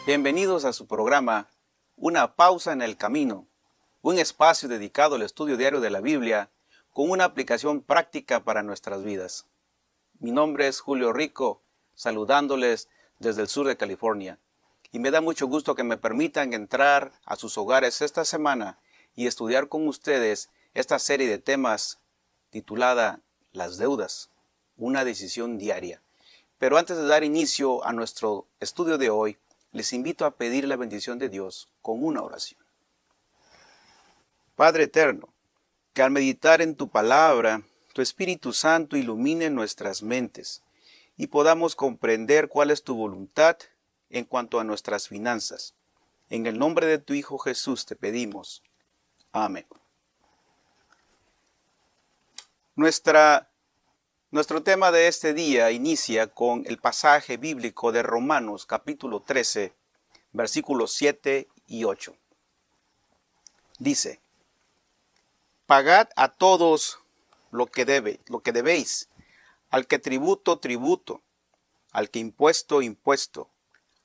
Bienvenidos a su programa Una pausa en el camino, un espacio dedicado al estudio diario de la Biblia con una aplicación práctica para nuestras vidas. Mi nombre es Julio Rico, saludándoles desde el sur de California, y me da mucho gusto que me permitan entrar a sus hogares esta semana y estudiar con ustedes esta serie de temas titulada Las deudas, una decisión diaria. Pero antes de dar inicio a nuestro estudio de hoy, les invito a pedir la bendición de Dios con una oración. Padre eterno, que al meditar en tu palabra, tu Espíritu Santo ilumine nuestras mentes y podamos comprender cuál es tu voluntad en cuanto a nuestras finanzas. En el nombre de tu Hijo Jesús te pedimos. Amén. Nuestro tema de este día inicia con el pasaje bíblico de Romanos capítulo 13, versículos 7 y 8. Dice: Pagad a todos lo que debéis, al que tributo, tributo, al que impuesto, impuesto,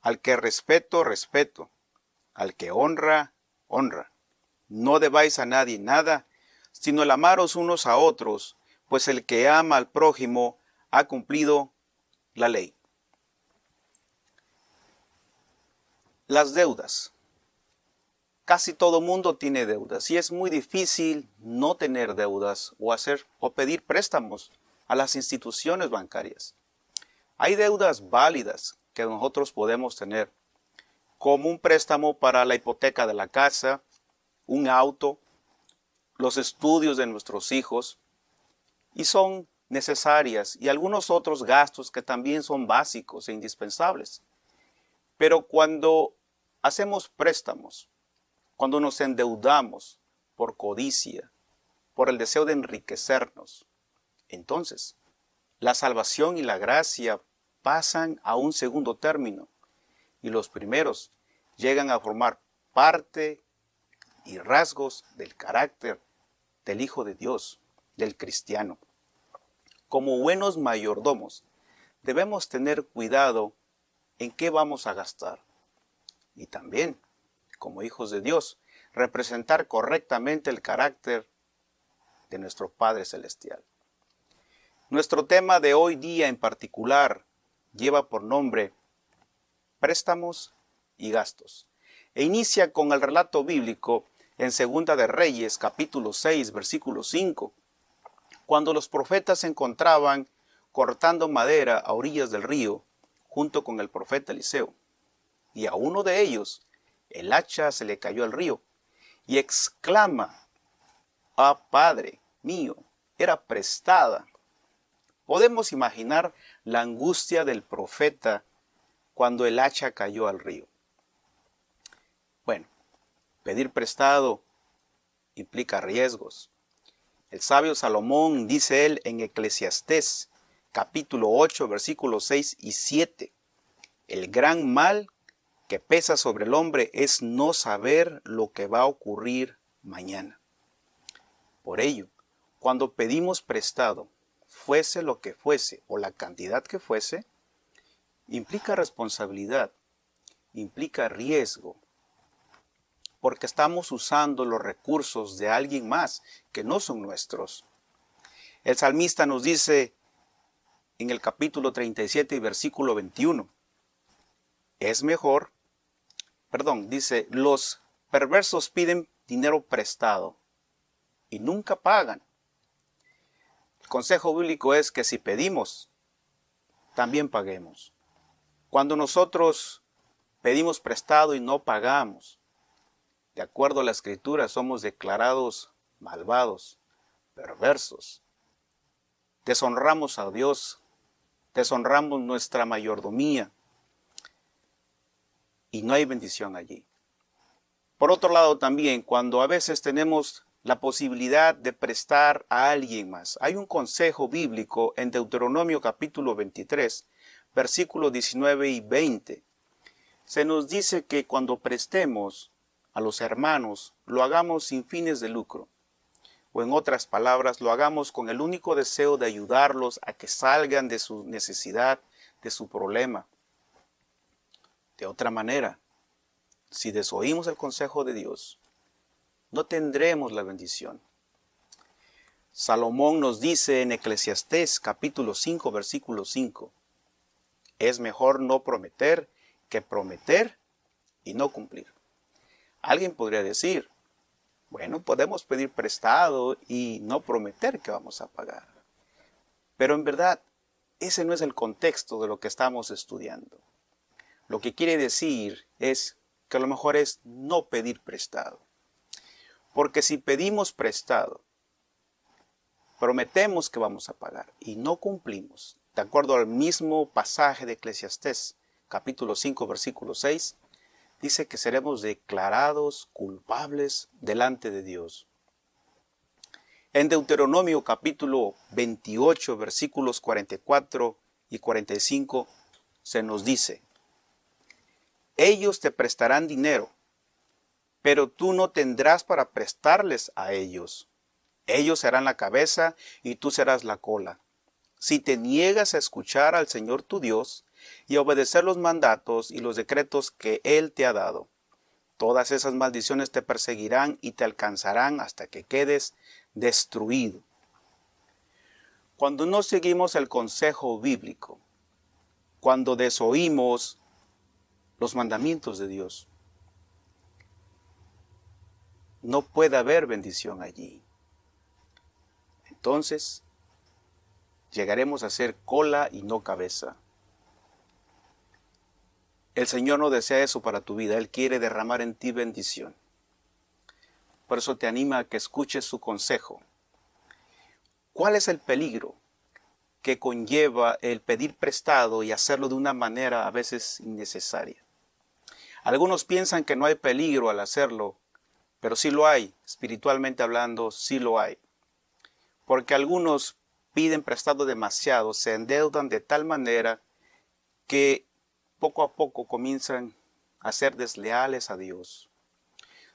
al que respeto, respeto, al que honra, honra. No debáis a nadie nada, sino el amaros unos a otros, pues el que ama al prójimo ha cumplido la ley. Las deudas. Casi todo mundo tiene deudas y es muy difícil no tener deudas o pedir préstamos a las instituciones bancarias. Hay deudas válidas que nosotros podemos tener, como un préstamo para la hipoteca de la casa, un auto, los estudios de nuestros hijos, y son necesarias, y algunos otros gastos que también son básicos e indispensables. Pero cuando hacemos préstamos, cuando nos endeudamos por codicia, por el deseo de enriquecernos, entonces la salvación y la gracia pasan a un segundo término, y los primeros llegan a formar parte y rasgos del carácter del Hijo de Dios, del cristiano. Como buenos mayordomos, debemos tener cuidado en qué vamos a gastar. Y también, como hijos de Dios, representar correctamente el carácter de nuestro Padre Celestial. Nuestro tema de hoy día en particular lleva por nombre préstamos y gastos. E inicia con el relato bíblico en Segunda de Reyes, capítulo 6, versículo 5, cuando los profetas se encontraban cortando madera a orillas del río, junto con el profeta Eliseo. Y a uno de ellos, el hacha se le cayó al río, y exclama: «Ah, Padre mío, era prestada». Podemos imaginar la angustia del profeta cuando el hacha cayó al río. Bueno, pedir prestado implica riesgos. El sabio Salomón dice él en Eclesiastés, capítulo 8, versículos 6 y 7, el gran mal que pesa sobre el hombre es no saber lo que va a ocurrir mañana. Por ello, cuando pedimos prestado, fuese lo que fuese o la cantidad que fuese, implica responsabilidad, implica riesgo, porque estamos usando los recursos de alguien más que no son nuestros. El salmista nos dice en el capítulo 37 y versículo 21, dice, los perversos piden dinero prestado y nunca pagan. El consejo bíblico es que si pedimos, también paguemos. Cuando nosotros pedimos prestado y no pagamos, de acuerdo a la Escritura, somos declarados malvados, perversos. Deshonramos a Dios, deshonramos nuestra mayordomía y no hay bendición allí. Por otro lado también, cuando a veces tenemos la posibilidad de prestar a alguien más, hay un consejo bíblico en Deuteronomio capítulo 23, versículos 19 y 20. Se nos dice que cuando prestemos a los hermanos, lo hagamos sin fines de lucro. O en otras palabras, lo hagamos con el único deseo de ayudarlos a que salgan de su necesidad, de su problema. De otra manera, si desoímos el consejo de Dios, no tendremos la bendición. Salomón nos dice en Eclesiastés capítulo 5, versículo 5, es mejor no prometer que prometer y no cumplir. Alguien podría decir, bueno, podemos pedir prestado y no prometer que vamos a pagar. Pero en verdad, ese no es el contexto de lo que estamos estudiando. Lo que quiere decir es que a lo mejor es no pedir prestado. Porque si pedimos prestado, prometemos que vamos a pagar y no cumplimos, de acuerdo al mismo pasaje de Eclesiastés, capítulo 5, versículo 6, dice que seremos declarados culpables delante de Dios. En Deuteronomio capítulo 28, versículos 44 y 45, se nos dice, ellos te prestarán dinero, pero tú no tendrás para prestarles a ellos. Ellos serán la cabeza y tú serás la cola. Si te niegas a escuchar al Señor tu Dios y a obedecer los mandatos y los decretos que Él te ha dado, todas esas maldiciones te perseguirán y te alcanzarán hasta que quedes destruido. Cuando no seguimos el consejo bíblico, cuando desoímos los mandamientos de Dios, no puede haber bendición allí. Entonces, llegaremos a ser cola y no cabeza. El Señor no desea eso para tu vida. Él quiere derramar en ti bendición. Por eso te anima a que escuches su consejo. ¿Cuál es el peligro que conlleva el pedir prestado y hacerlo de una manera a veces innecesaria? Algunos piensan que no hay peligro al hacerlo, pero sí lo hay. Espiritualmente hablando, sí lo hay. Porque algunos piden prestado demasiado, se endeudan de tal manera que poco a poco comienzan a ser desleales a Dios.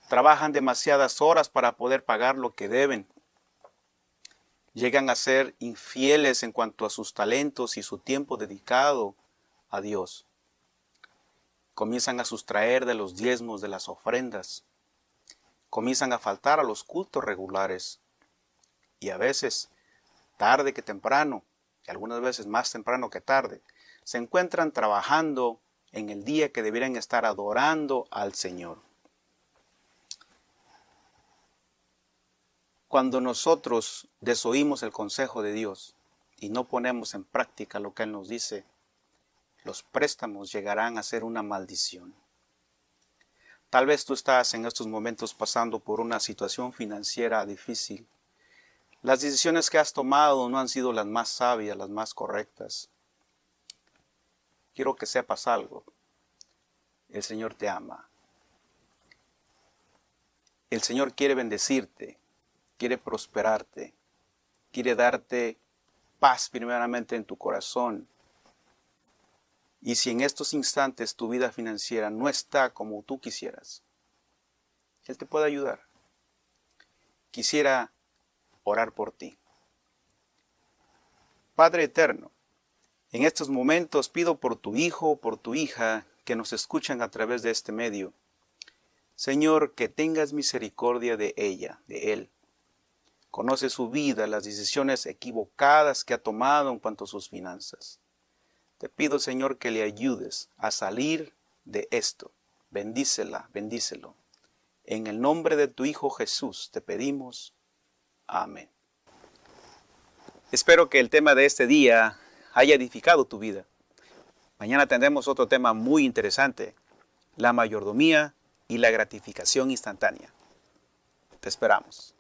Trabajan demasiadas horas para poder pagar lo que deben. Llegan a ser infieles en cuanto a sus talentos y su tiempo dedicado a Dios. Comienzan a sustraer de los diezmos de las ofrendas. Comienzan a faltar a los cultos regulares. Y a veces, tarde que temprano, y algunas veces más temprano que tarde, se encuentran trabajando en el día que deberían estar adorando al Señor. Cuando nosotros desoímos el consejo de Dios y no ponemos en práctica lo que Él nos dice, los préstamos llegarán a ser una maldición. Tal vez tú estás en estos momentos pasando por una situación financiera difícil. Las decisiones que has tomado no han sido las más sabias, las más correctas. Quiero que sepas algo. El Señor te ama. El Señor quiere bendecirte, quiere prosperarte, quiere darte paz primeramente en tu corazón. Y si en estos instantes tu vida financiera no está como tú quisieras, Él te puede ayudar. Quisiera orar por ti. Padre eterno, en estos momentos pido por tu hijo, por tu hija, que nos escuchan a través de este medio. Señor, que tengas misericordia de ella, de él. Conoce su vida, las decisiones equivocadas que ha tomado en cuanto a sus finanzas. Te pido, Señor, que le ayudes a salir de esto. Bendícela, bendícelo. En el nombre de tu Hijo Jesús te pedimos. Amén. Espero que el tema de este día haya edificado tu vida. Mañana tendremos otro tema muy interesante, la mayordomía y la gratificación instantánea. Te esperamos.